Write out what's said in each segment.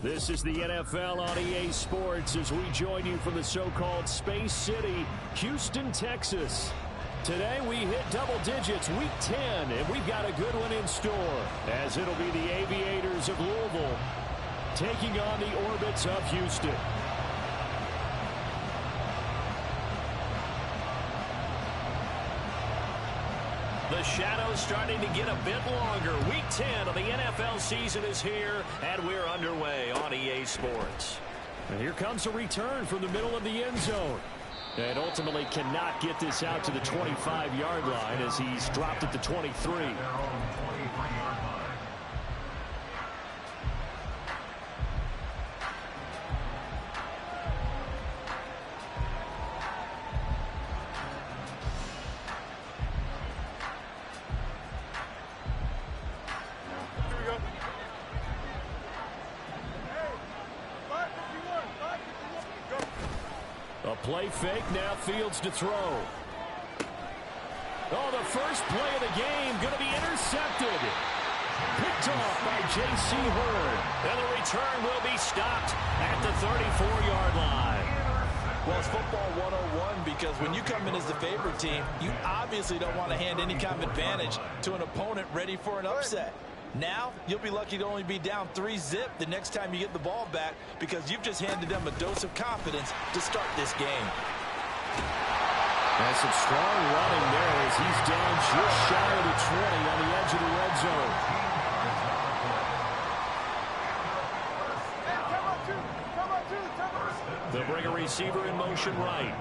This is the NFL on EA Sports as we join you from the so-called Space City, Houston, Texas. Today we hit double digits, week 10, and we've got a good one in store, as it'll be the Aviators of Louisville taking on the Orbits of Houston. The shadow's starting to get a bit longer. Week 10 of the NFL season is here, and we're underway on EA Sports. And here comes a return from the middle of the end zone. And ultimately cannot get this out to the 25-yard line as he's dropped at the 23. Play fake, now Fields to throw. Oh, the first play of the game going to be intercepted. Picked off by J.C. Hurd. And the return will be stopped at the 34-yard line. Well, it's football 101 because when you come in as the favorite team, you obviously don't want to hand any kind of advantage to an opponent ready for an upset. Now, you'll be lucky to only be down 3-zip the next time you get the ball back because you've just handed them a dose of confidence to start this game. And some strong running there as he's down just shy of the 20 on the edge of the red zone. They'll bring a receiver in motion right.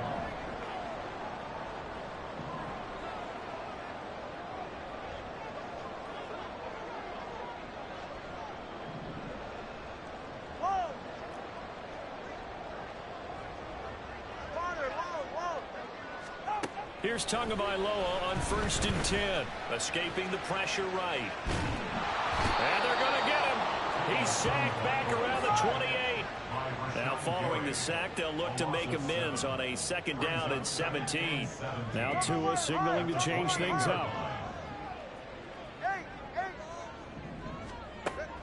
Here's Tagovailoa on 1st and 10. Escaping the pressure right. And they're going to get him. He's sacked back around the 28. Now following the sack, they'll look to make amends on a 2nd down and 17. Now Tua signaling to change things up.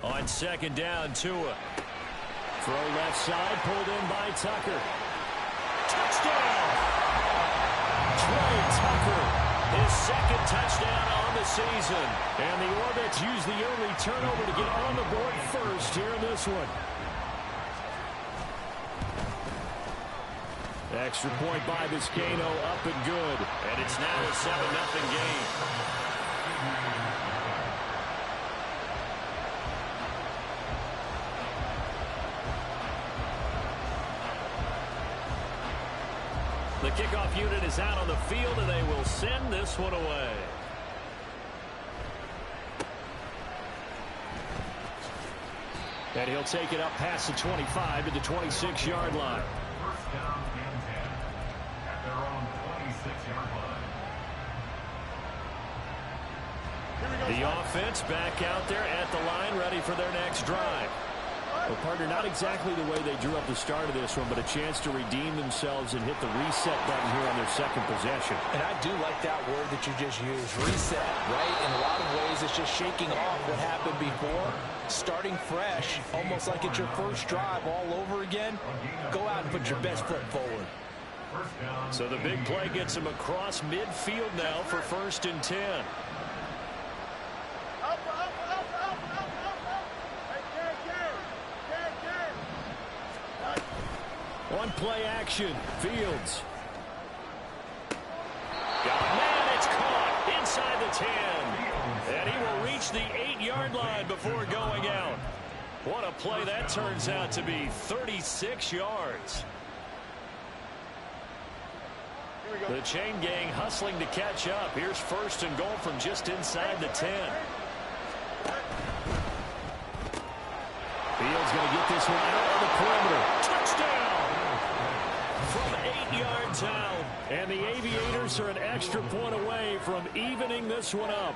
On 2nd down, Tua. Throw left side, pulled in by Tucker. Touchdown! Trey Tucker, his 2nd touchdown on the season. And the Orbits use the early turnover to get on the board first here in this one. Extra point by Vizcaino, up and good. And it's now a 7-0 game. The kickoff unit is out on the field, and they will send this one away. And he'll take it up past the 25 to the 26-yard line. First down and 10 at their own 26-yard line. The offense back out there at the line, ready for their next drive. Well, partner, not exactly the way they drew up the start of this one, but a chance to redeem themselves and hit the reset button here on their 2nd possession. And I do like that word that you just used, reset, right? In a lot of ways, it's just shaking off what happened before, starting fresh, almost like it's your first drive all over again. Go out and put your best foot forward. So the big play gets him across midfield now for 1st and 10. On play action, Fields. 10. And he will reach the 8-yard line before going out. What a play that turns out to be. 36 yards. The chain gang hustling to catch up. Here's first and goal from just inside the 10. Fields going to get this one out on the perimeter. Touchdown! From 8 yards out. And the Aviators are an extra point away from evening this one up.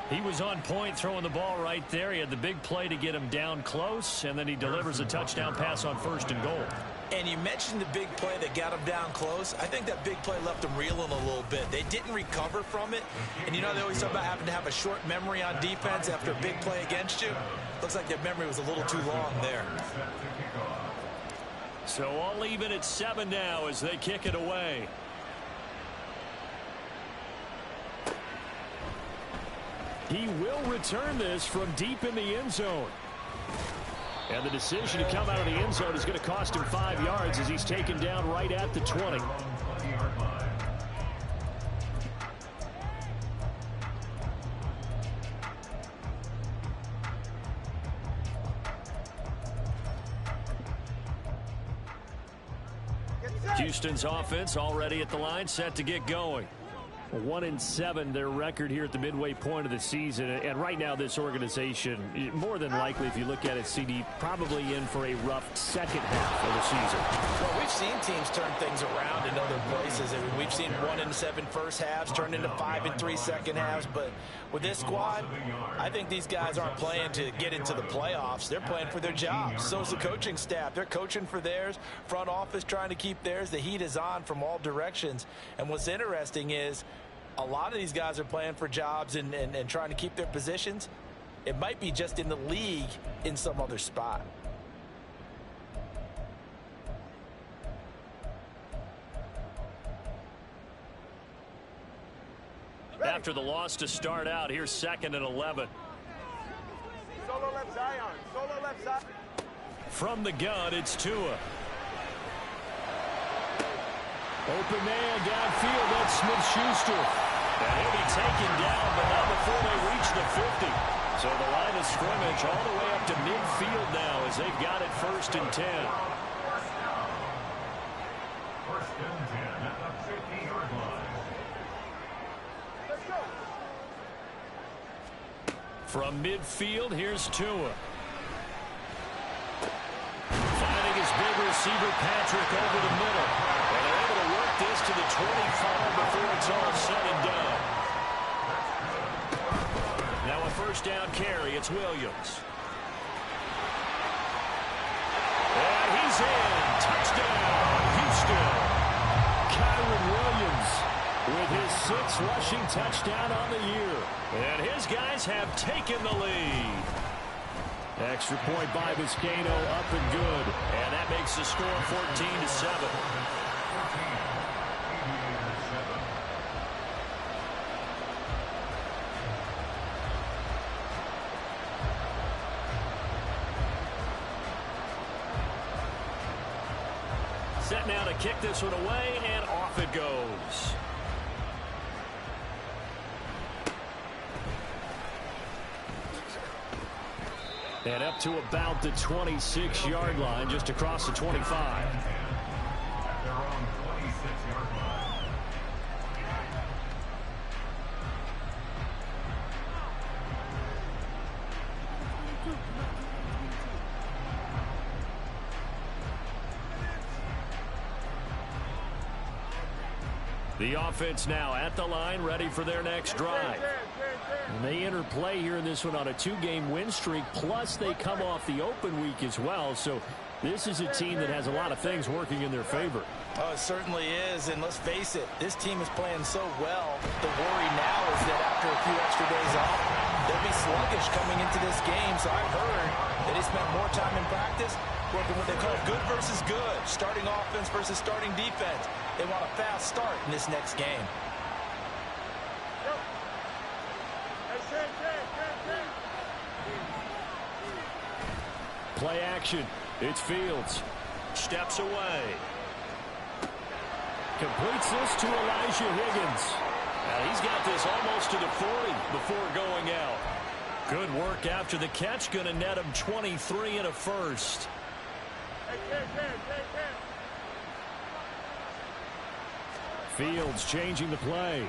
He was on point throwing the ball right there. He had the big play to get him down close, and then he delivers a touchdown pass on first and goal. And you mentioned the big play that got him down close. I think that big play left him reeling a little bit. They didn't recover from it. And you know they always talk about having to have a short memory on defense after a big play against you. Looks like their memory was a little too long there. So all even at 7 now as they kick it away. He will return this from deep in the end zone. And the decision to come out of the end zone is going to cost him 5 yards as he's taken down right at the 20. Houston's offense already at the line, set to get going. 1-7 their record here at the midway point of the season, and right now this organization, more than likely, if you look at it, CD, probably in for a rough second half of the season. Well, we've seen teams turn things around in other places. I mean, we've seen 1-7 first halves turn into 5-3 second halves, but with this squad, I think these guys aren't playing to get into the playoffs. They're playing for their jobs. So is the coaching staff. They're coaching for theirs. Front office trying to keep theirs. The heat is on from all directions. And what's interesting is a lot of these guys are playing for jobs and trying to keep their positions. It might be just in the league in some other spot. After the loss to start out, here's 2nd and 11. Solo left Zion. Solo left side. From the gun, it's Tua. Open man downfield, that's Smith-Schuster. And he'll be taken down, but not before they reach the 50. So the line of scrimmage all the way up to midfield now as they've got it 1st and 10. First and 10 at the 50-yard line. From midfield, here's Tua. Finding his big receiver, Patrick, over the middle. And they're able to work this to the 25 before it's all said and done. Now a first down carry, it's Williams. And he's in. Touchdown, Houston. Kyron Williams with his 6th rushing touchdown on the year. And his guys have taken the lead. Extra point by Vizcaino, up and good. And that makes the score 14-7. Set now to kick this one away, and off it goes. And up to about the 26-yard line, just across the 25. At their own 26-yard line. The offense now at the line, ready for their next drive. And they enter play here in this one on a 2-game win streak, plus they come off the open week as well. So this is a team that has a lot of things working in their favor. Oh, it certainly is, and let's face it, this team is playing so well. The worry now is that after a few extra days off, they'll be sluggish coming into this game. So I've heard that they spent more time in practice working what they call good versus good, starting offense versus starting defense. They want a fast start in this next game. Play action. It's Fields. Steps away. Completes this to Elijah Higgins. And he's got this almost to the 40 before going out. Good work after the catch. Going to net him 23 and a first. Fields changing the play.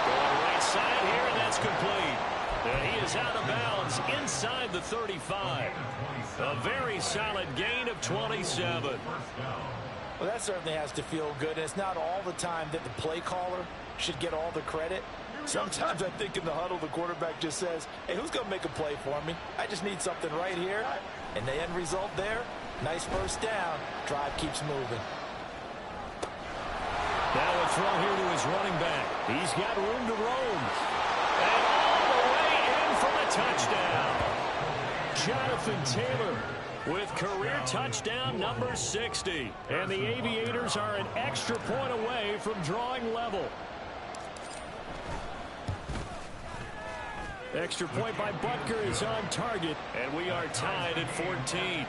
Going right side here, and that's complete. And he is out of bounds inside the 35. A very solid gain of 27. Well, that certainly has to feel good. It's not all the time that the play caller should get all the credit. Sometimes I think in the huddle, the quarterback just says, hey, who's going to make a play for me? I just need something right here. And the end result there, nice first down. Drive keeps moving. Now a throw here to his running back. He's got room to roam. And all the way in for the touchdown. Jonathan Taylor with career touchdown number 60. And the Aviators are an extra point away from drawing level. Extra point by Butker is on target, and we are tied at 14.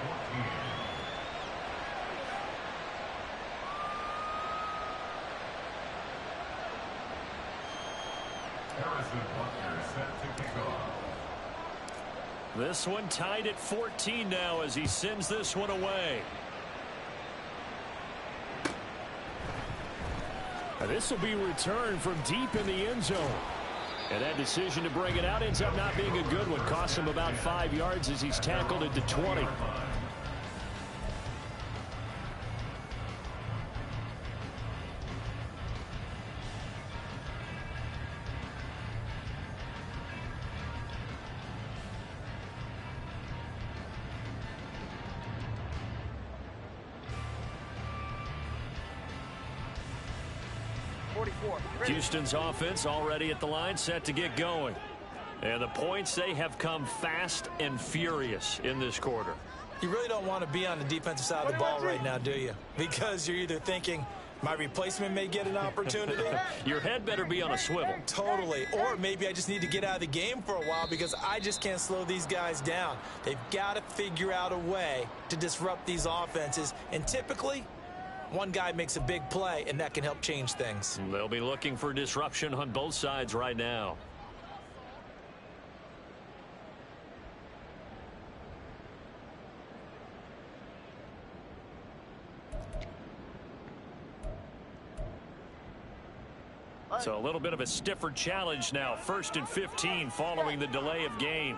This one tied at 14 now as he sends this one away. Now this will be returned from deep in the end zone. And that decision to bring it out ends up not being a good one. Costs him about 5 yards as he's tackled at the 20. Houston's offense already at the line, set to get going. And the points, they have come fast and furious in this quarter. You really don't want to be on the defensive side of the ball right now, do you? Because you're either thinking, my replacement may get an opportunity. Your head better be on a swivel. Totally. Or maybe I just need to get out of the game for a while because I just can't slow these guys down. They've got to figure out a way to disrupt these offenses. And typically, one guy makes a big play, and that can help change things. They'll be looking for disruption on both sides right now. So a little bit of a stiffer challenge now. 1st and 15 following the delay of game.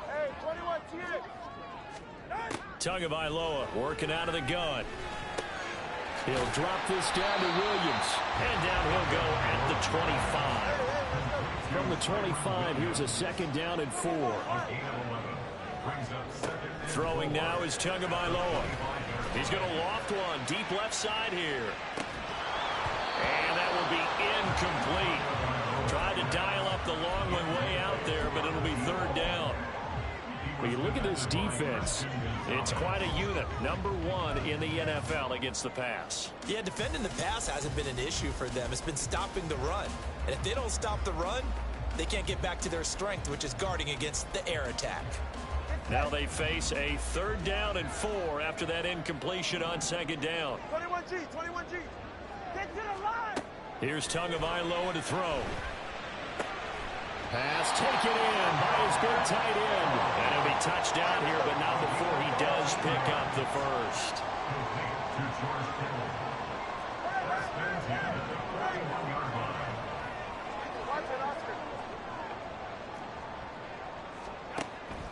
Hey, 21 TX. Tagovailoa working out of the gun. He'll drop this down to Williams. And down he'll go at the 25. From the 25, here's a 2nd down and 4. Throwing now is Tagovailoa. He's going to loft one deep left side here. And that will be incomplete. Tried to dial up the long one way out there, but it'll be 3rd down. When you look at this defense, it's quite a unit. Number 1 in the NFL against the pass. Yeah, defending the pass hasn't been an issue for them. It's been stopping the run. And if they don't stop the run, they can't get back to their strength, which is guarding against the air attack. Now they face a 3rd down and 4 after that incompletion on 2nd down. 21G, 21G. Get to the line. Here's Tagovailoa to throw. Pass taken in by his big tight end. And he'll be touchdown here, but not before he does pick up the first.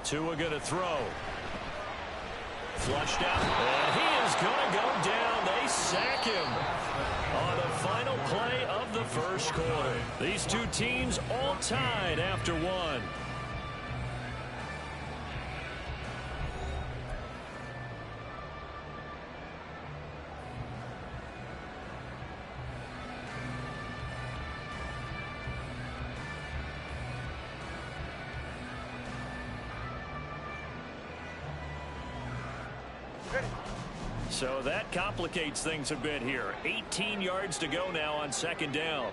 Tua going to throw. Flushed out. And he is going to go down. They sack him on the final play of the first quarter. These two teams all tied after 1. So that complicates things a bit here. 18 yards to go now on 2nd down.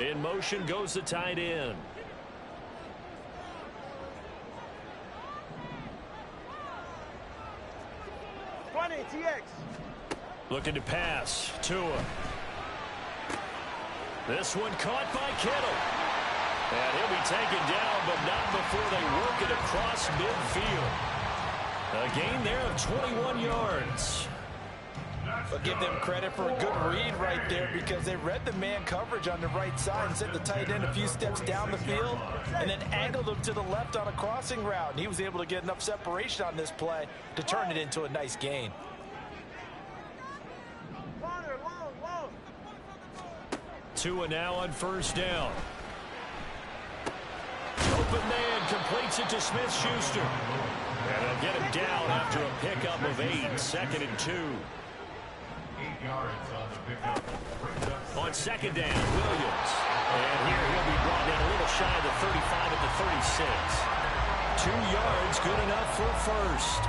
In motion goes the tight end. Running, TX. Looking to pass. Tua. This one caught by Kittle. And he'll be taken down, but not before they work it across midfield. A gain there of 21 yards. But give them credit for a good read right there, because they read the man coverage on the right side and sent the tight end a few steps down the field and then angled him to the left on a crossing route. And he was able to get enough separation on this play to turn it into a nice gain. Tua now on first down. Open man completes it to Smith-Schuster. And they'll get him down after a pickup of 8, 2nd and 2. 8 yards on the pickup. On second down, Williams. And here he'll be brought down a little shy of the 35 at the 36. 2 yards, good enough for first.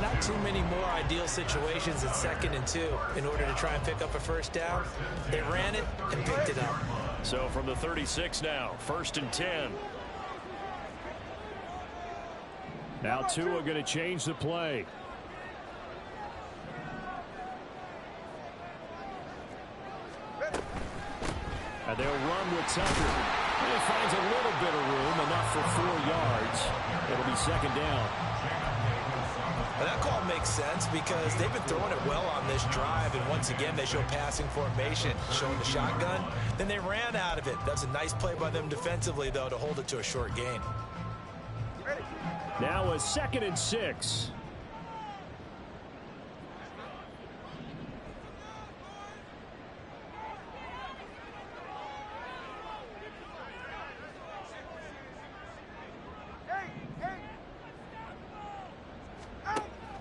Not too many more ideal situations at 2nd and 2 in order to try and pick up a first down. They ran it and picked it up. So from the 36 now, 1st and 10. Now Tua going to change the play. And they'll run with Tucker. And he finds a little bit of room, enough for 4 yards. It'll be 2nd down. Well, that call makes sense because they've been throwing it well on this drive, and once again they show passing formation, showing the shotgun. Then they ran out of it. That's a nice play by them defensively, though, to hold it to a short gain. Now a 2nd and 6.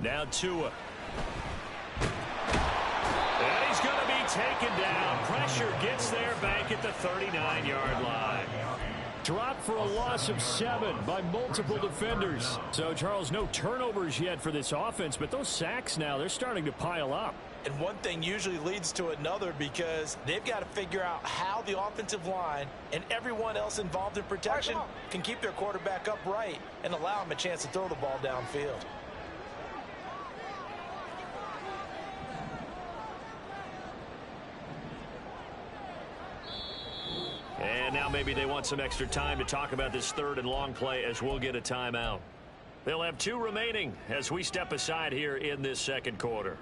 Now Tua. And he's going to be taken down. Pressure gets there back at the 39-yard line. Dropped for a loss of 7 by multiple defenders. So, Charles, no turnovers yet for this offense, but those sacks now, they're starting to pile up. And one thing usually leads to another, because they've got to figure out how the offensive line and everyone else involved in protection can keep their quarterback upright and allow him a chance to throw the ball downfield. And now maybe they want some extra time to talk about this 3rd and long play, as we'll get a timeout. They'll have 2 remaining as we step aside here in this 2nd quarter.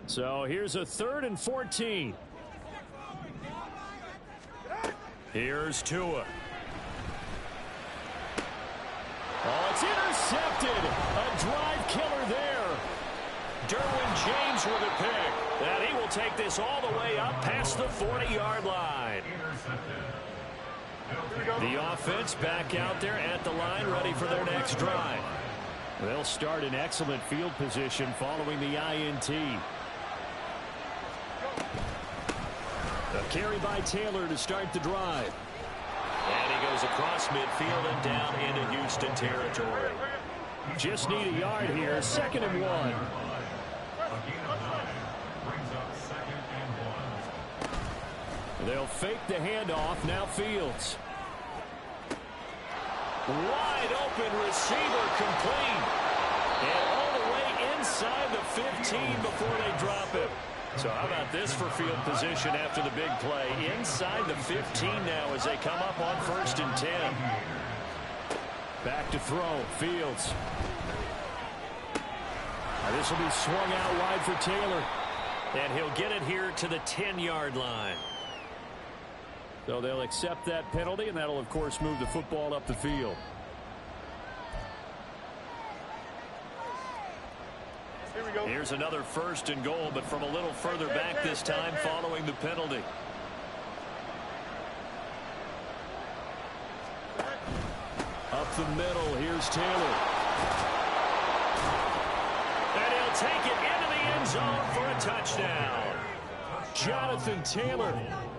So here's a 3rd and 14. Here's Tua. Oh, it's intercepted. A drive killer there. Derwin James with a pick. And he will take this all the way up past the 40-yard line. The offense back out there at the line, ready for their next drive. They'll start in excellent field position following the INT. A carry by Taylor to start the drive. And he goes across midfield and down into Houston territory. Just need a yard here, 2nd and 1. They'll fake the handoff, now Fields. Wide open receiver, complete. And all the way inside the 15 before they drop it. So how about this for field position after the big play? Inside the 15 now as they come up on 1st and 10. Back to throw, Fields. Now this will be swung out wide for Taylor. And he'll get it here to the 10-yard line. So they'll accept that penalty, and that'll, of course, move the football up the field. Here's another 1st and goal, but from a little further back this time following the penalty. Up the middle, here's Taylor. And he'll take it into the end zone for a touchdown. Jonathan Taylor,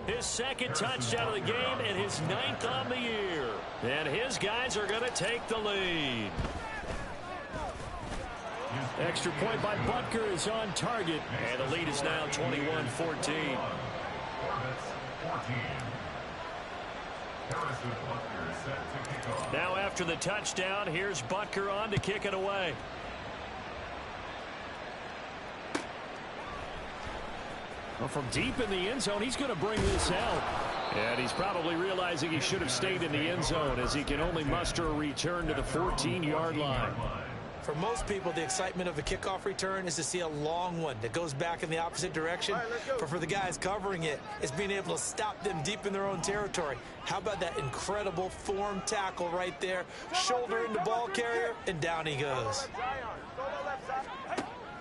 his 2nd touchdown of the game and his 9th on the year. And his guys are going to take the lead. Extra point by Butker is on target. And the lead is now 21-14. Now after the touchdown, here's Butker on to kick it away. Well, from deep in the end zone, he's going to bring this out. And he's probably realizing he should have stayed in the end zone as he can only muster a return to the 14-yard line. For most people, the excitement of a kickoff return is to see a long one that goes back in the opposite direction. But for the guys covering it, it's being able to stop them deep in their own territory. How about that incredible form tackle right there? Shoulder into ball carrier, and down he goes.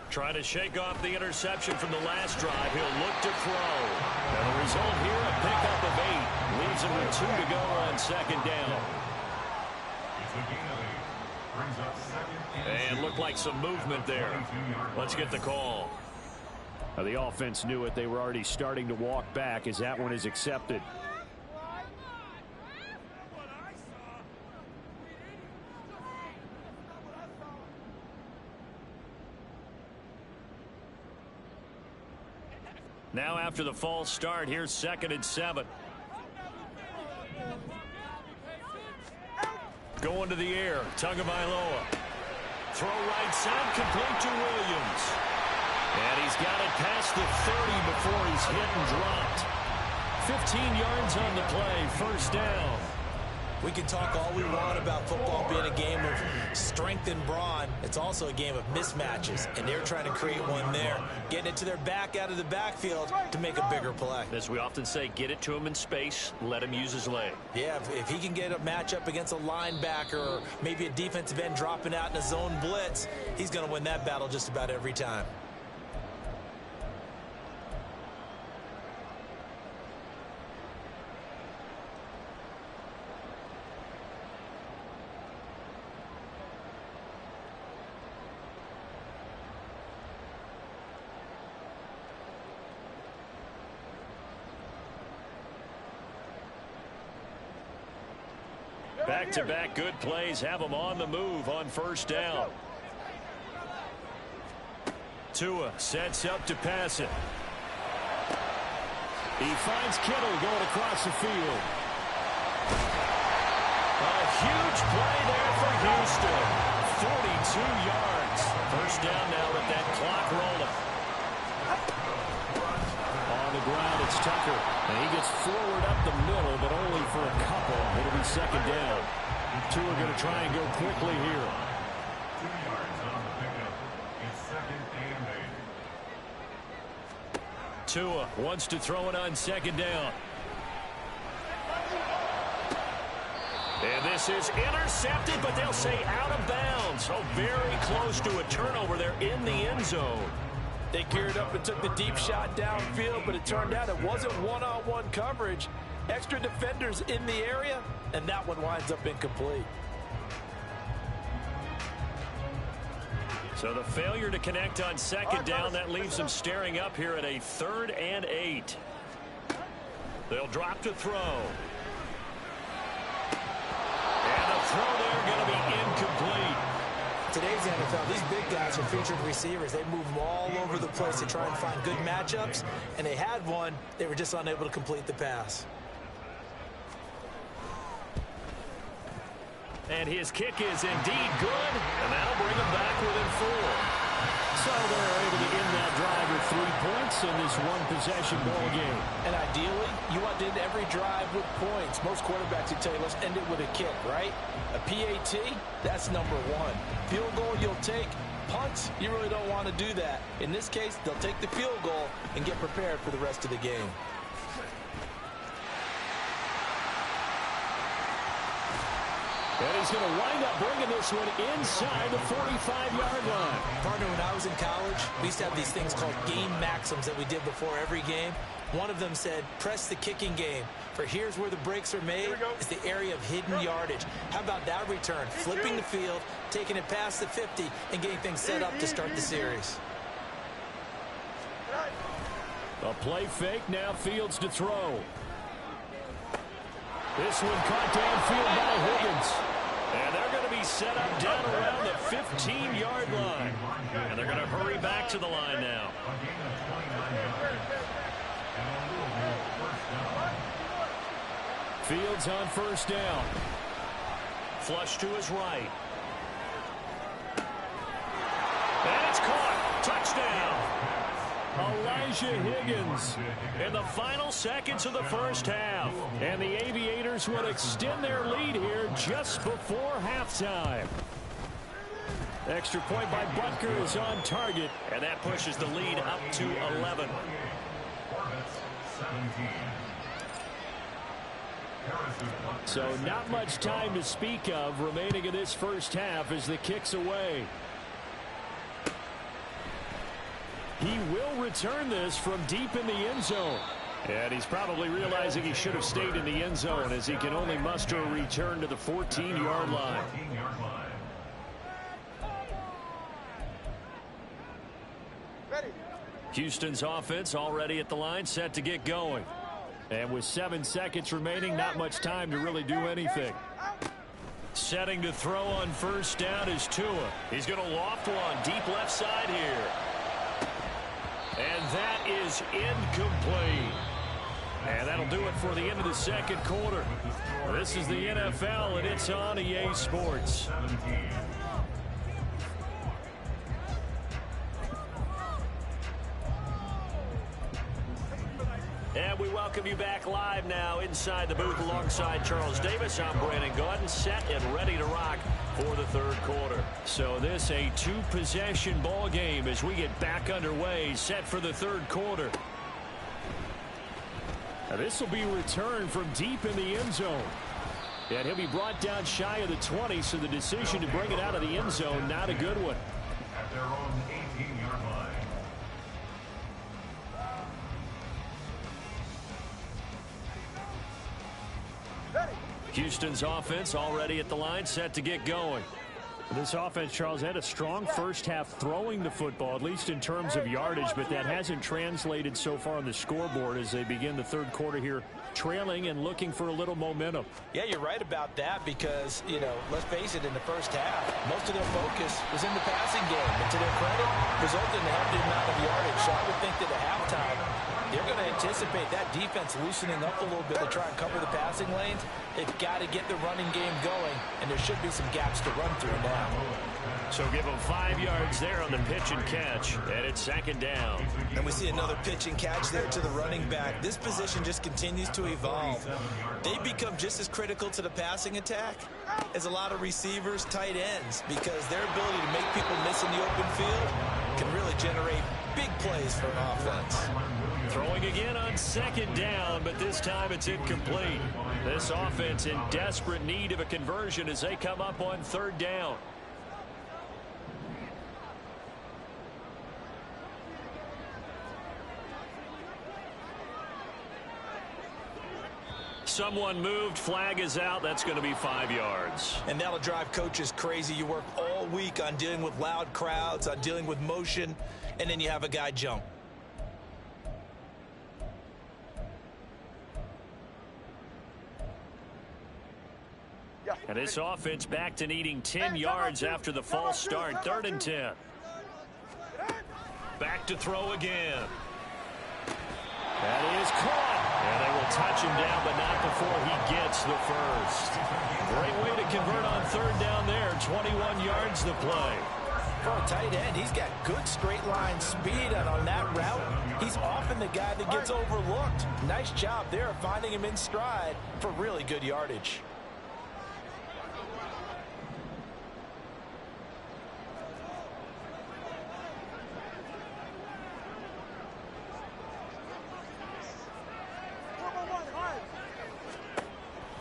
Trying to shake off the interception from the last drive. He'll look to throw. And the result here, a pickup of 8. Leaves him with 2 to go on second down. And looked like some movement there. Let's get the call. The offense knew it. They were already starting to walk back as that one is accepted. Now after the false start, here's 2nd and 7. Going to the air, Tagovailoa. Throw right side, complete to Williams. And he's got it past the 30 before he's hit and dropped. 15 yards on the play, first down. We can talk all we want about football being a game of strength and brawn. It's also a game of mismatches, and they're trying to create one there, getting it to their back out of the backfield to make a bigger play. As we often say, get it to him in space, let him use his leg. Yeah, if he can get a matchup against a linebacker or maybe a defensive end dropping out in a zone blitz, he's going to win that battle just about every time. Back-to-back good plays have him on the move on first down. Tua sets up to pass it. He finds Kittle going across the field. A huge play there for Houston. 42 yards. First down now with that clock rolling. On the ground, it's Tucker. And he gets forward up the middle, but only for a couple. It'll be second down. Tua are going to try and go quickly here. 2 yards on the pickup. It's 2nd and 8. Tua wants to throw it on second down. And this is intercepted, but they'll say out of bounds. So very close to a turnover there in the end zone. They geared up and took the deep shot downfield, but it turned out it wasn't one-on-one coverage. Extra defenders in the area, and that one winds up incomplete. So the failure to connect on second down, that leaves them staring up here at a 3rd and 8. They'll drop to throw. And the throw there going to be incomplete. Today's NFL, these big guys are featured receivers. They move them all over the place to try and find good matchups, and they had one. They were just unable to complete the pass. And his kick is indeed good, and that'll bring him back within 4. So they're able to end that drive with 3 points in this one-possession ball game. And ideally, you want to end every drive with points. Most quarterbacks would tell you, let's end it with a kick, right? A PAT, that's number 1. Field goal you'll take. Punts, you really don't want to do that. In this case, they'll take the field goal and get prepared for the rest of the game. And he's going to wind up bringing this one inside the 45-yard line. Partner, when I was in college, we used to have these things called game maxims that we did before every game. One of them said, press the kicking game. For here's where the breaks are made. It's the area of hidden yardage. How about that return? Flipping the field, taking it past the 50, and getting things set up to start the series. A play fake, now Fields to throw. This one caught downfield by Higgins. And they're going to be set up down around the 15-yard line. to the line now. A gain of 29 yards. And a Louisville first down. Fields on first down. Flush to his right. And it's caught. Touchdown. Elijah Higgins in the final seconds of the first half. And the Aviators will extend their lead here just before halftime. Extra point by Butker is on target, and that pushes the lead up to 11. So not much time to speak of remaining in this first half as the kick's away. He will return this from deep in the end zone. And he's probably realizing he should have stayed in the end zone as he can only muster a return to the 14-yard line. Houston's offense already at the line, set to get going. And with 7 seconds remaining, not much time to really do anything. Setting to throw on first down is Tua. He's going to loft one deep left side here. And that is incomplete. And that'll do it for the end of the second quarter. This is the NFL, and it's on EA Sports. And we welcome you back live now inside the booth alongside Charles Davis. I'm Brandon Gordon, set and ready to rock for the third quarter. So this a two-possession ball game as we get back underway, set for the third quarter. Now this will be returned from deep in the end zone. And he'll be brought down shy of the 20, so the decision to bring it out of the end zone, not a good one. At their own 18-yard line. Houston's offense already at the line, set to get going. This offense, Charles, had a strong first half throwing the football, at least in terms of yardage, but that hasn't translated so far on the scoreboard as they begin the third quarter here, trailing and looking for a little momentum. Yeah, you're right about that because, you know, let's face it, in the first half, most of their focus was in the passing game. And to their credit, resulted in a heavy amount of yardage. So I would think that at halftime, they're going to anticipate that defense loosening up a little bit to try and cover the passing lanes. They've got to get the running game going, and there should be some gaps to run through now. So give them 5 yards there on the pitch and catch, and it's second down. And we see another pitch and catch there to the running back. This position just continues to evolve. They become just as critical to the passing attack as a lot of receivers, tight ends, because their ability to make people miss in the open field can really generate big plays for an offense. Throwing again on second down, but this time it's incomplete. This offense in desperate need of a conversion as they come up on third down. Someone moved, flag is out. That's going to be 5 yards. And that'll drive coaches crazy. You work all week on dealing with loud crowds, on dealing with motion, and then you have a guy jump. And this offense back to needing 10 yards after the false start. 3rd and 10. Back to throw again. That is caught. And they will touch him down, but not before he gets the first. Great way to convert on third down there. 21 yards to play. For a tight end, he's got good straight line speed, and on that route, he's often the guy that gets overlooked. Nice job there of finding him in stride for really good yardage.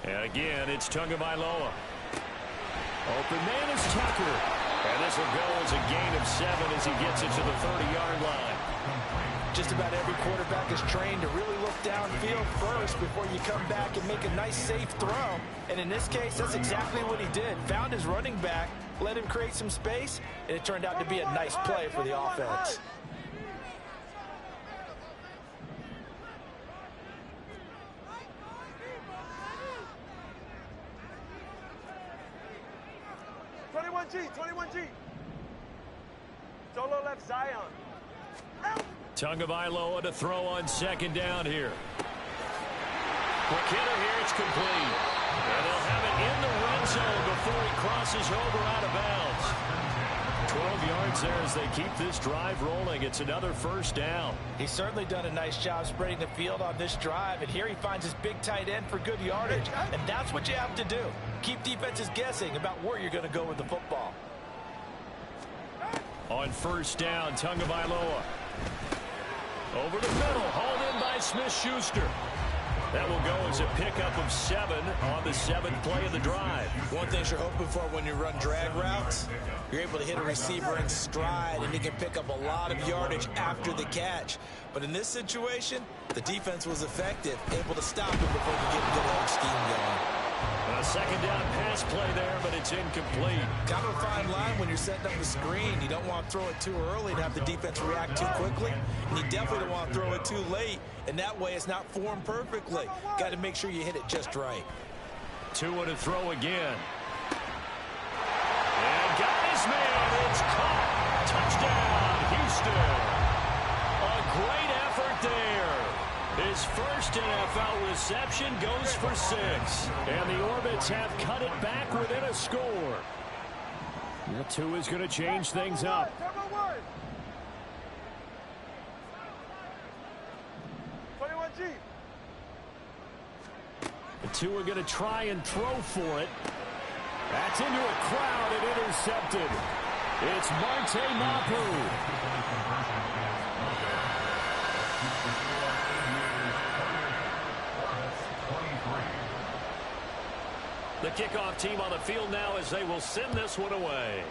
And again, it's Tagovailoa. Open man is Tucker. And this will go as a gain of 7 as he gets it to the 30-yard line. Just about every quarterback is trained to really look downfield first before you come back and make a nice, safe throw. And in this case, that's exactly what he did. Found his running back, let him create some space, and it turned out to be a nice play for the offense. G, 21G. Solo left Zion. Tagovailoa to throw on second down here. Quick hitter here, it's complete. And they'll have it in the red zone before he crosses over out of bounds. 12 yards there as they keep this drive rolling. It's another first down. He's certainly done a nice job spreading the field on this drive, and here he finds his big tight end for good yardage. And that's what you have to do. Keep defenses guessing about where you're going to go with the football. On first down, Tagovailoa. Over the middle, hauled in by Smith-Schuster. That will go as a pickup of 7 on the 7th play of the drive. One thing you're hoping for when you run drag routes, you're able to hit a receiver in stride, and he can pick up a lot of yardage after the catch. But in this situation, the defense was effective, able to stop him before he get a good old scheme going. A second down pass play there, but it's incomplete. Kind of a fine line when you're setting up the screen. You don't want to throw it too early and have the defense react too quickly. And you definitely don't want to throw it too late. And that way it's not formed perfectly. Got to make sure you hit it just right. Tua to throw again. And got his man. It's caught. Touchdown, Houston. A great effort there. His first NFL reception goes for 6. And the Orbits have cut it back within a score. Tua's going to change things up. Tua going to try and throw for it. That's into a crowd and intercepted. It's Bate Mapu. The kickoff team on the field now as they will send this one away.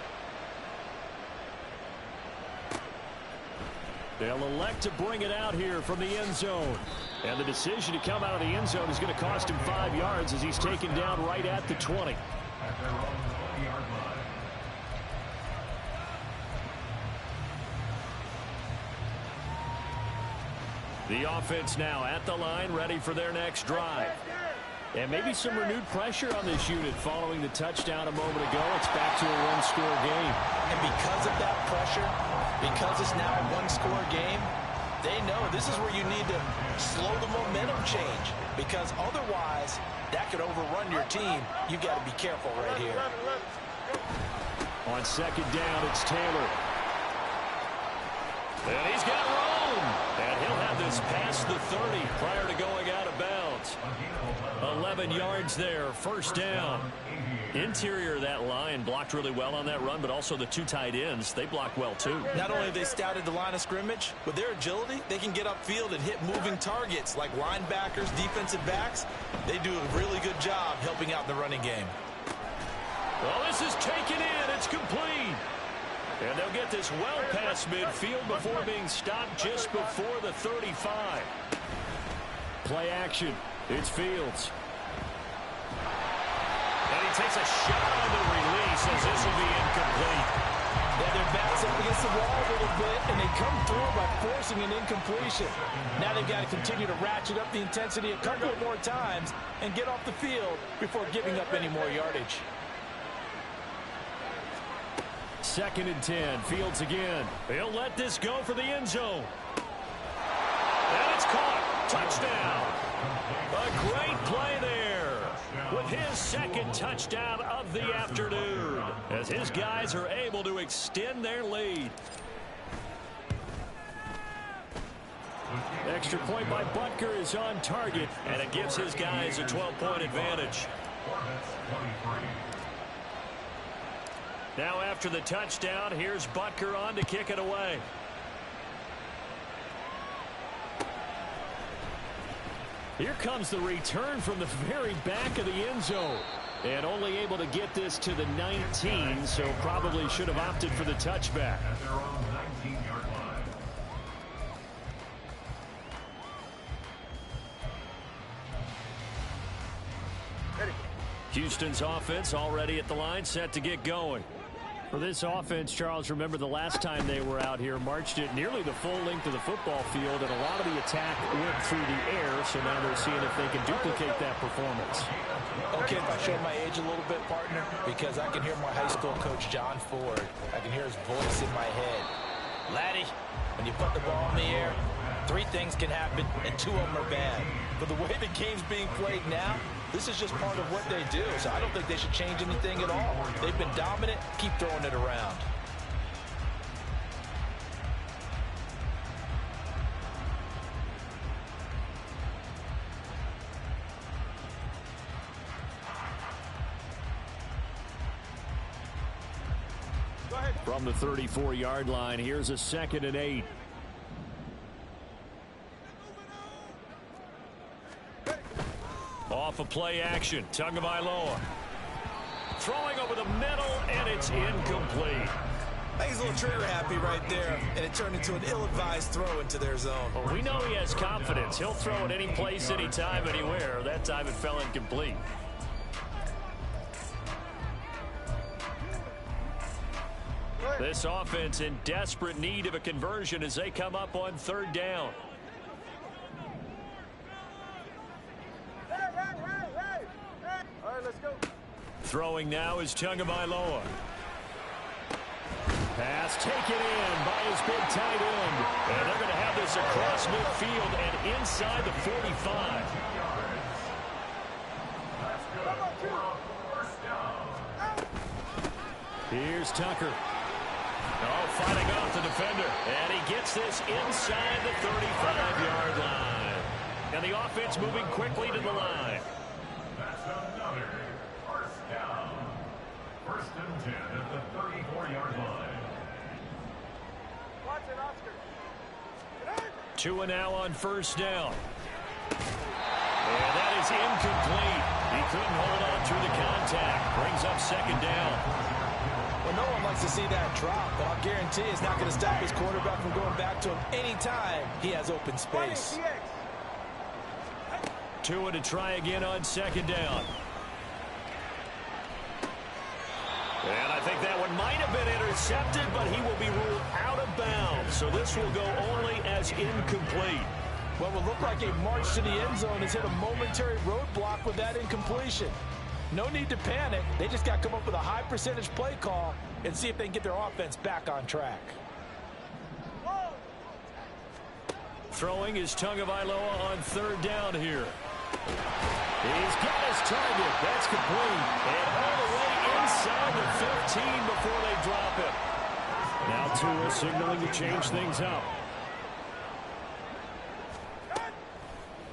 They'll elect to bring it out here from the end zone. And the decision to come out of the end zone is going to cost him 5 yards as he's taken down right at the 20. The offense now at the line, ready for their next drive. And maybe some renewed pressure on this unit following the touchdown a moment ago. It's back to a one-score game. And because of that pressure, because it's now a one-score game, they know this is where you need to slow the momentum change. Because otherwise, that could overrun your team. You've got to be careful right here. On second down, it's Taylor. And he's got room. And he'll have this past the 30 prior to going out of bounds. 11 yards there, first down. Interior of that line blocked really well on that run, but also the 2 tight ends, they blocked well too. Not only have they scouted the line of scrimmage, with their agility, they can get upfield and hit moving targets like linebackers, defensive backs. They do a really good job helping out in the running game. Well, this is taken in. It's complete. And they'll get this well past midfield before being stopped just before the 35. Play action. It's Fields. And he takes a shot on the release as this will be incomplete. Yeah, their backs up against the wall a little bit, and they come through by forcing an incompletion. Now they've got to continue to ratchet up the intensity a couple of more times and get off the field before giving up any more yardage. Second and 10. Fields again. He'll let this go for the end zone. And it's caught. Touchdown. A great play there with his second touchdown of the afternoon as his guys are able to extend their lead. Extra point by Butker is on target, and it gives his guys a 12-point advantage. Now after the touchdown, here's Butker on to kick it away. Here comes the return from the very back of the end zone. And only able to get this to the 19, so probably should have opted for the touchback. At their own 19-yard line. Houston's offense already at the line, set to get going. For this offense, Charles, remember the last time they were out here, marched it nearly the full length of the football field, and a lot of the attack went through the air, so now they're seeing if they can duplicate that performance. Okay, if I show my age a little bit, partner, because I can hear my high school coach, John Ford. I can hear his voice in my head. Laddie, when you put the ball in the air, 3 things can happen, and 2 of them are bad. But the way the game's being played now, this is just part of what they do, so I don't think they should change anything at all. They've been dominant. Keep throwing it around. From the 34-yard line, here's a 2nd and 8. Off a play action, Tagovailoa. Throwing over the middle, and it's incomplete. I think he's a little trigger happy right there, and it turned into an ill-advised throw into their zone. Well, we know he has confidence. He'll throw it any place, anytime, anywhere. That time it fell incomplete. This offense in desperate need of a conversion as they come up on 3rd down. All right, let's go. Throwing now is Tagovailoa. Pass taken in by his big tight end. And they're going to have this across midfield and inside the 45. Here's Tucker. Oh, fighting off the defender. And he gets this inside the 35-yard line. And the offense moving quickly to the line. That's another first down. 1st and 10 at the 34-yard line. Watch it, Oscar. 2 now on 1st down. And that is incomplete. He couldn't hold on through the contact. Brings up 2nd down. Well, no one likes to see that drop, but I'll guarantee it's not going to stop his quarterback from going back to him anytime he has open space. Tua to try again on 2nd down. And I think that one might have been intercepted, but he will be ruled out of bounds. So this will go only as incomplete. What will look like a march to the end zone has hit a momentary roadblock with that incompletion. No need to panic. They just got to come up with a high percentage play call and see if they can get their offense back on track. Throwing is Tagovailoa on 3rd down here. He's got his target. That's complete. And all the way inside the 15 before they drop it. Now Tua signaling to change things up.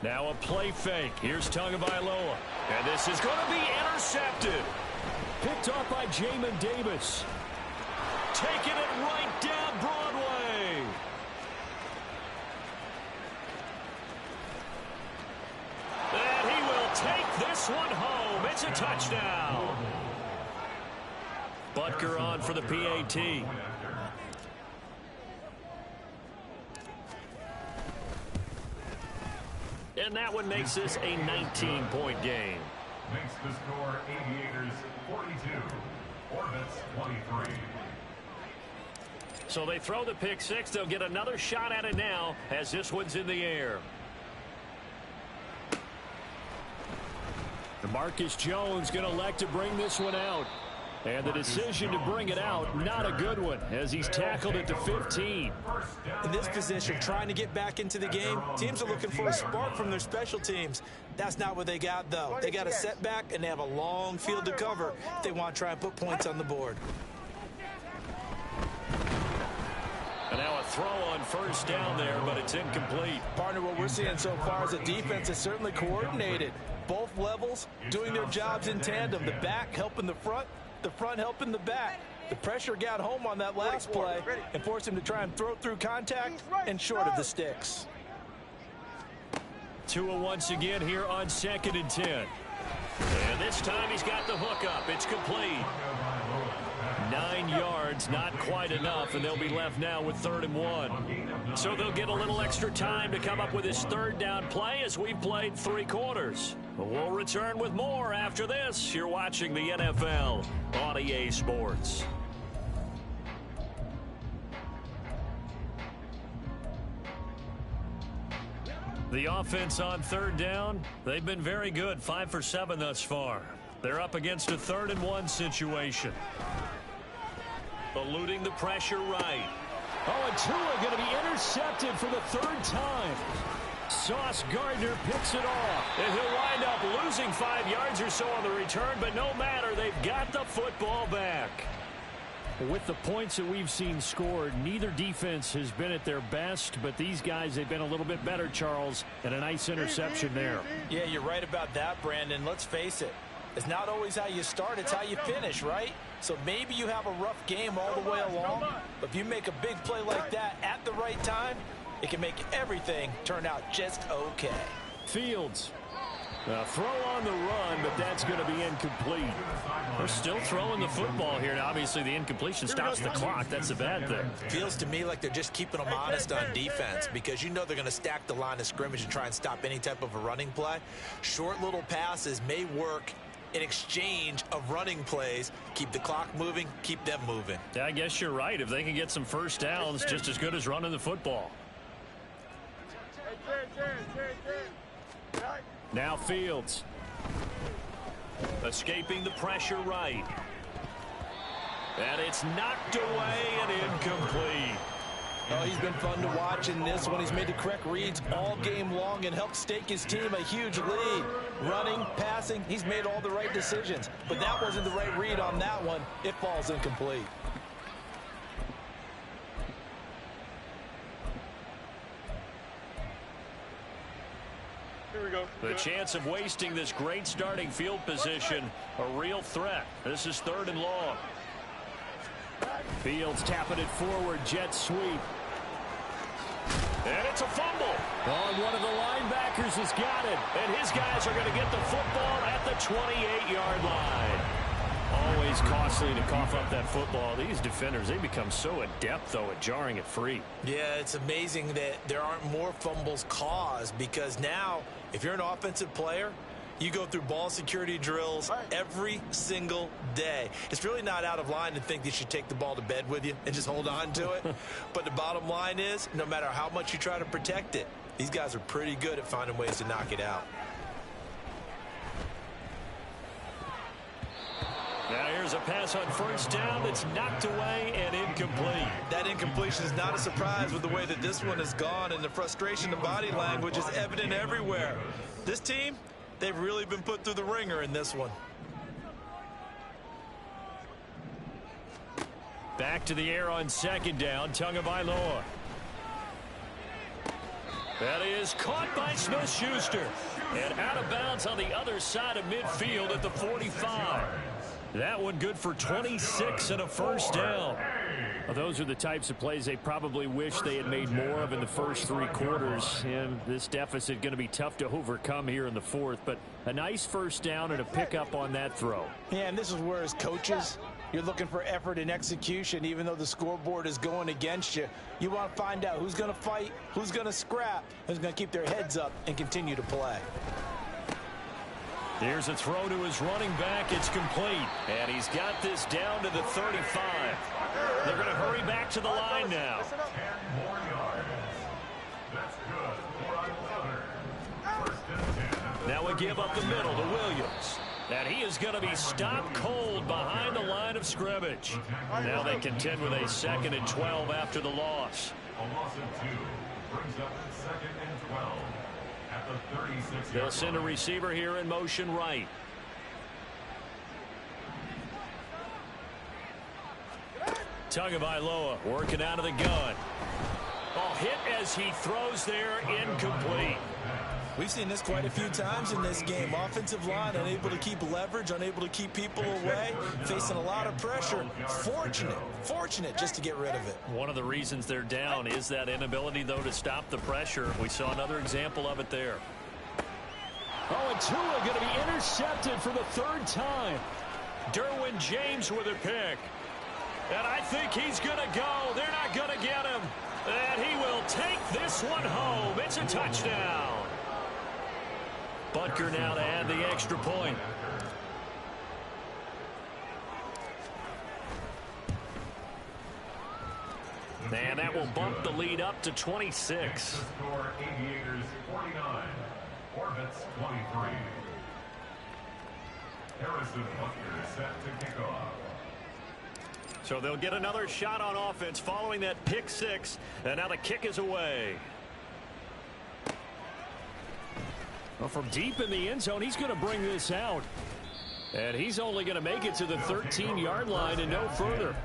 Now a play fake. Here's Tagovailoa. And this is going to be intercepted. Picked off by Jamin Davis. Taking it right down Broadway. And he will take this one home. It's a touchdown. Butker on for the PAT. And that one makes this a 19-point game. Makes the score Aviators 42, Orbits 23. So they throw the pick 6. They'll get another shot at it now as this one's in the air. Marcus Jones going to elect to bring this one out. And the decision to bring it out, not a good one, as he's tackled it to 15. In this position, trying to get back into the game, teams are looking for a spark from their special teams. That's not what they got, though. They got a setback, and they have a long field to cover if they want to try and put points on the board. And now a throw on 1st down there, but it's incomplete. Partner, what we're seeing so far is a defense that's certainly coordinated. Both levels doing their jobs in tandem. The back helping the front helping the back. The pressure got home on that last play and forced him to try and throw through contact and short of the sticks. Tua once again here on 2nd and 10. And this time he's got the hook up. It's complete. 9 yards, not quite enough, and they'll be left now with 3rd and 1. So they'll get a little extra time to come up with his 3rd down play as we've played 3 quarters. We'll return with more after this. You're watching the NFL on EA Sports. The offense on 3rd down, they've been very good, 5 for 7 thus far. They're up against a 3rd and 1 situation. Eluding the pressure right. Oh, and Tua going to be intercepted for the third time. Sauce Gardner picks it off. And he'll wind up losing 5 yards or so on the return, but no matter, they've got the football back. With the points that we've seen scored, neither defense has been at their best, but these guys, they've been a little bit better, Charles, and a nice interception there. Yeah, you're right about that, Brandon. Let's face it. It's not always how you start, it's how you finish, right? So maybe you have a rough game all the way along, but if you make a big play like that at the right time, it can make everything turn out just okay. Fields. Throw on the run, but that's going to be incomplete. They're still throwing the football here. Now, obviously, the incompletion stops the clock. That's a bad thing. Feels to me like they're just keeping them honest on defense because you know they're going to stack the line of scrimmage and try and stop any type of a running play. Short little passes may work in exchange of running plays. Keep the clock moving, keep them moving. Yeah, I guess you're right. If they can get some first downs, just as good as running the football. Now Fields. Escaping the pressure right. And it's knocked away and incomplete. Oh, he's been fun to watch in this one. He's made the correct reads all game long and helped stake his team a huge lead. Running, passing, he's made all the right decisions. But that wasn't the right read on that one. It falls incomplete. Here we go. The chance of wasting this great starting field position, a real threat. This is 3rd and long. Fields tapping it forward, jet sweep. And it's a fumble. Oh, one of the linebackers has got it. And his guys are going to get the football at the 28-yard line. Always costly to cough up that football. These defenders, they become so adept, though, at jarring it free. Yeah, it's amazing that there aren't more fumbles caused because now, if you're an offensive player, you go through ball security drills every single day. It's really not out of line to think you should take the ball to bed with you and just hold on to it. But the bottom line is, no matter how much you try to protect it, these guys are pretty good at finding ways to knock it out. Now here's a pass on first down that's knocked away and incomplete. That incompletion is not a surprise with the way that this one has gone, and the frustration of body language is evident everywhere. This team, they've really been put through the ringer in this one. Back to the air on second down, Tagovailoa. That is caught by Smith-Schuster. And out of bounds on the other side of midfield at the 45. That one good for 26 and a first down. Well, those are the types of plays they probably wish they had made more of in the first 3 quarters. And this deficit going to be tough to overcome here in the 4th. But a nice first down and a pickup on that throw. Yeah, and this is where as coaches, you're looking for effort and execution. Even though the scoreboard is going against you, you want to find out who's going to fight, who's going to scrap, who's going to keep their heads up and continue to play. Here's a throw to his running back. It's complete. And he's got this down to the 35. They're going to hurry back to the line now. 10 more yards. That's good for 11. 1st and 10. Now we give up the middle to Williams. And he is going to be stopped cold behind the line of scrimmage. Now they contend with a 2nd and 12 after the loss. A loss of 2 brings up 2nd and 12 at the 36. They'll send a receiver here in motion right. Tagovailoa working out of the gun. Oh, hit as he throws there, incomplete. We've seen this quite a few times in this game. Offensive line unable to keep leverage, unable to keep people away, facing a lot of pressure. Fortunate just to get rid of it. One of the reasons they're down is that inability, though, to stop the pressure. We saw another example of it there. Oh, and Tua going to be intercepted for the 3rd time. Derwin James with a pick. And I think he's going to go. They're not going to get him. And he will take this one home. It's a touchdown. Butker now to add the extra point. And that will bump the lead up to 26. Score Aviators 49, Orbits 23. Harrison Butker set to kick off. So they'll get another shot on offense following that pick six. And now the kick is away. Well, from deep in the end zone, he's going to bring this out. And he's only going to make it to the 13-yard line and no further.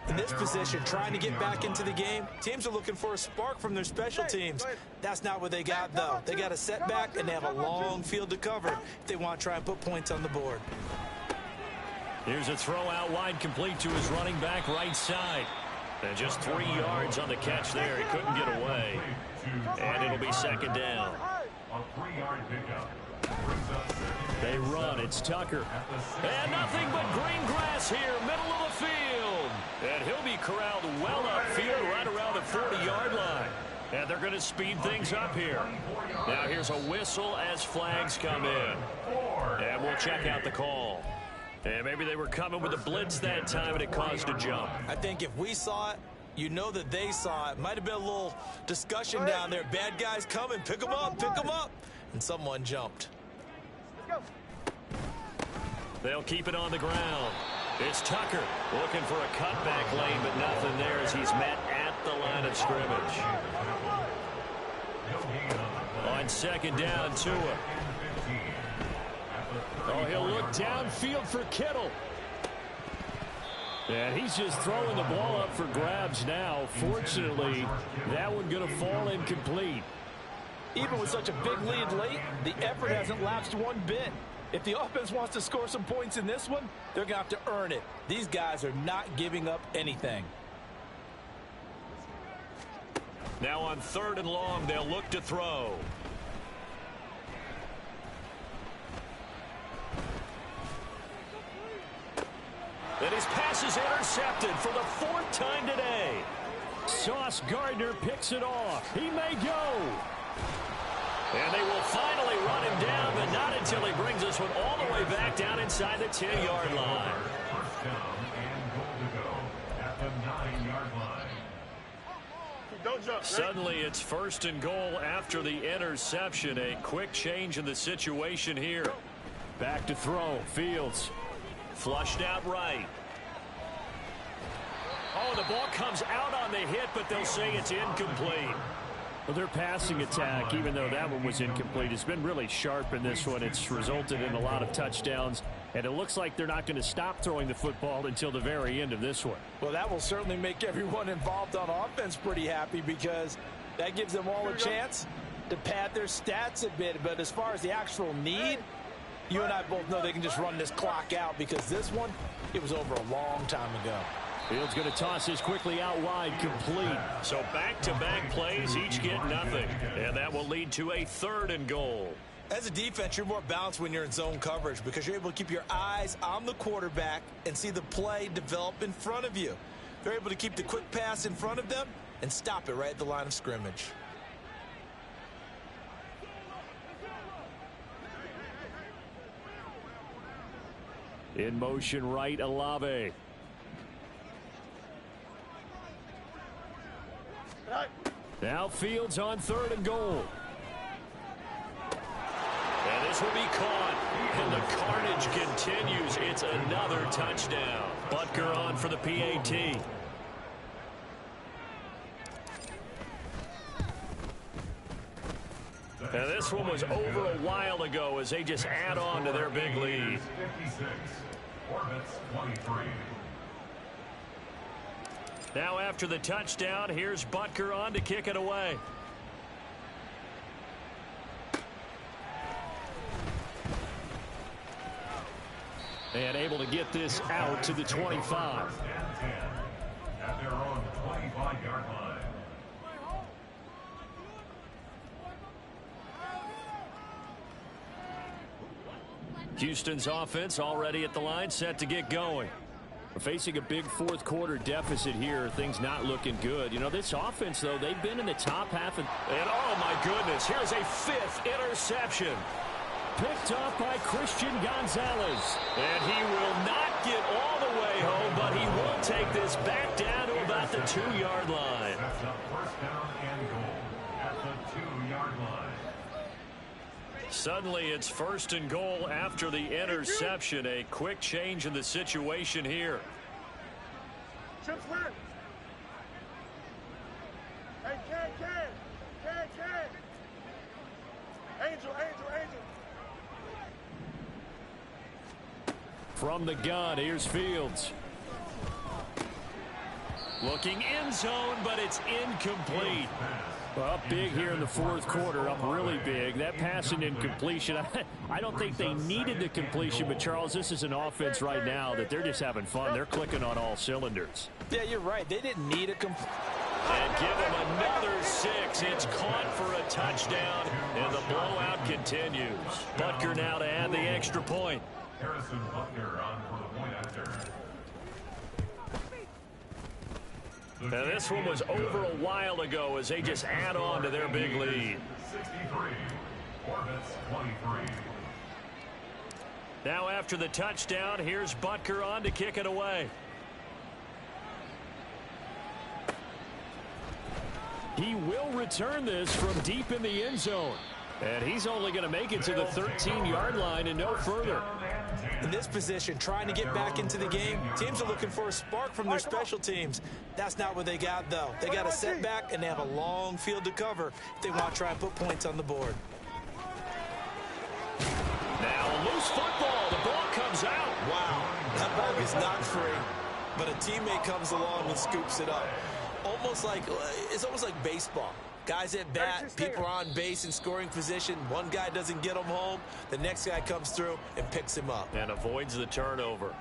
In this position, trying to get back into the game, teams are looking for a spark from their special teams. That's not what they got, though. They got a setback, and they have a long field to cover if they want to try and put points on the board. Here's a throw out wide, complete to his running back right side. And just 3 yards on the catch there. He couldn't get away. And it'll be second down. A 3-yard pickup. They run. It's Tucker. And nothing but green grass here, middle of the field. And he'll be corralled well upfield right around the 40-yard line. And they're going to speed things up here. Now here's a whistle as flags come in. And we'll check out the call. And maybe they were coming with a blitz that time and it caused a jump. I think if we saw it, you know that they saw it. Might have been a little discussion down there. Bad guys coming. Pick them up. Pick them up. And someone jumped. They'll keep it on the ground. It's Tucker looking for a cutback lane, but nothing there as he's met at the line of scrimmage. On second down, Tua. Oh, he'll look downfield for Kittle. And he's just throwing the ball up for grabs now. Fortunately, that one going to fall incomplete. Even with such a big lead late, the effort hasn't lapsed one bit. If the offense wants to score some points in this one, they're going to have to earn it. These guys are not giving up anything. Now on 3rd and long, they'll look to throw. And his pass is intercepted for the 4th time today. Sauce Gardner picks it off. He may go. And they will finally run him down, but not until he brings this one all the way back down inside the 10-yard line. First down and goal to go at the 9-yard line. Don't jump. Suddenly it's 1st and goal after the interception. A quick change in the situation here. Back to throw. Fields. Flushed out right. Oh, the ball comes out on the hit, but they'll say it's incomplete. Well, their passing attack, even though that one was incomplete, has been really sharp in this one. It's resulted in a lot of touchdowns, and it looks like they're not going to stop throwing the football until the very end of this one. Well, that will certainly make everyone involved on offense pretty happy because that gives them all a chance to pad their stats a bit. But as far as the actual need, you and I both know they can just run this clock out because this one, it was over a long time ago. Fields going to toss this quickly out wide, complete. So back-to-back plays, each get nothing. And that will lead to a 3rd and goal. As a defense, you're more balanced when you're in zone coverage because you're able to keep your eyes on the quarterback and see the play develop in front of you. They're able to keep the quick pass in front of them and stop it right at the line of scrimmage. In motion right, Olave. Now Fields on 3rd and goal. And this will be caught. And the carnage continues. It's another touchdown. Butker on for the PAT. And this one was over a while ago as they just add on to their big lead. 56. Orbits 23. Now after the touchdown, here's Butker on to kick it away. And able to get this out to the 25. First and 10 at their own 25-yard line. Houston's offense already at the line, set to get going. We're facing a big 4th quarter deficit here. Things not looking good. You know, this offense, though, they've been in the top half. And oh, my goodness, here's a 5th interception. Picked off by Christian Gonzalez. And he will not get all the way home, but he will take this back down to about the 2-yard line. That's a first down and goal at the 2-yard line. Suddenly it's 1st and goal after the interception. A quick change in the situation here. Chips win. Hey, Ken. Angel. From the gun, here's Fields. Looking end zone, but it's incomplete. Well, up big here in the fourth quarter, up really big. That pass and incompletion, I don't think they needed the completion, but Charles, this is an offense right now that they're just having fun. They're clicking on all cylinders. Yeah, you're right. They didn't need a completion. And give him another 6. It's caught for a touchdown, and the blowout continues. Butker now to add the extra point. Harrison Butker on for the point after. And this one was over a while ago as they just add on to their big lead. 63. Orbits 23. Now after the touchdown, here's Butker on to kick it away. He will return this from deep in the end zone. And he's only going to make it to the 13-yard line and no further. In this position, trying to get back into the game, teams are looking for a spark from their special teams. That's not what they got, though. They got a setback, and they have a long field to cover if they want to try and put points on the board. Now a loose football. The ball comes out. Wow, that ball is not free, but a teammate comes along and scoops it up. It's almost like baseball. Guys at bat, people are on base in scoring position. One guy doesn't get him home. The next guy comes through and picks him up. And avoids the turnover.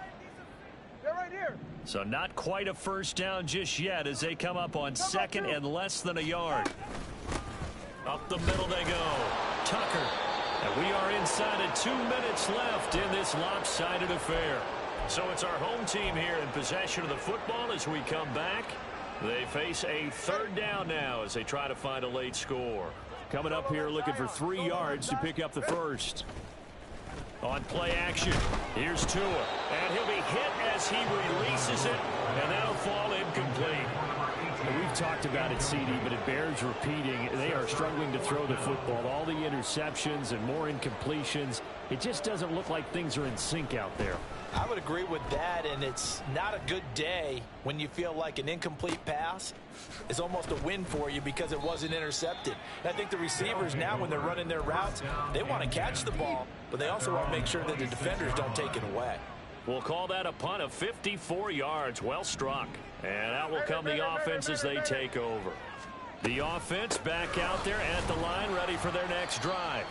They're right here. So not quite a first down just yet as they come up on second and less than a yard. Up the middle they go. Tucker. And we are inside of 2 minutes left in this lopsided affair. So it's our home team here in possession of the football as we come back. They face a third down now as they try to find a late score. Coming up here looking for 3 yards to pick up the first. On play action, here's Tua. And he'll be hit as he releases it, and that'll fall incomplete. We've talked about it, CD, but it bears repeating. They are struggling to throw the football. All the interceptions and more incompletions. It just doesn't look like things are in sync out there. I would agree with that, and it's not a good day when you feel like an incomplete pass is almost a win for you because it wasn't intercepted. And I think the receivers now, when they're running their routes, they want to catch the ball, but they also want to make sure that the defenders don't take it away. We'll call that a punt of 54 yards. Well struck. And out will come the offense as they take over. The offense back out there at the line, ready for their next drive.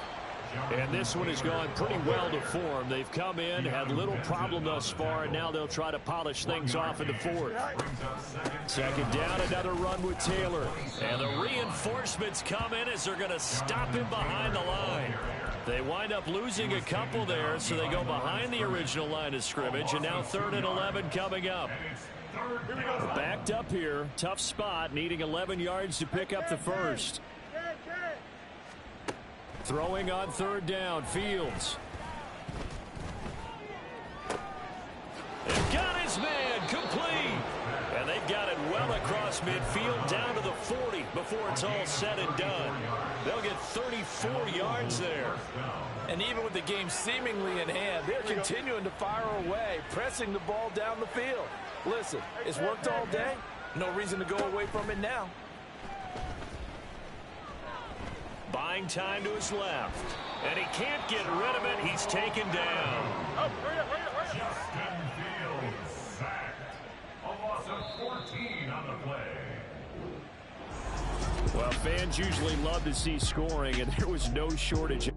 And this one has gone pretty well to form. They've come in, had little problem thus far, and now they'll try to polish things off in the fourth. Second down, another run with Taylor. And the reinforcements come in as they're going to stop him behind the line. They wind up losing a couple there, so they go behind the original line of scrimmage, and now 3rd and 11 coming up. Backed up here, tough spot, needing 11 yards to pick up the first. Throwing on 3rd down, Fields. They've got his man complete. And they've got it well across midfield down to the 40 before it's all said and done. They'll get 34 yards there. And even with the game seemingly in hand, they're continuing to fire away, pressing the ball down the field. Listen, it's worked all day. No reason to go away from it now. Buying time to his left. And he can't get rid of it. He's taken down. Justin Fields sacked. A loss of 14 on the play. Well, fans usually love to see scoring, and there was no shortage.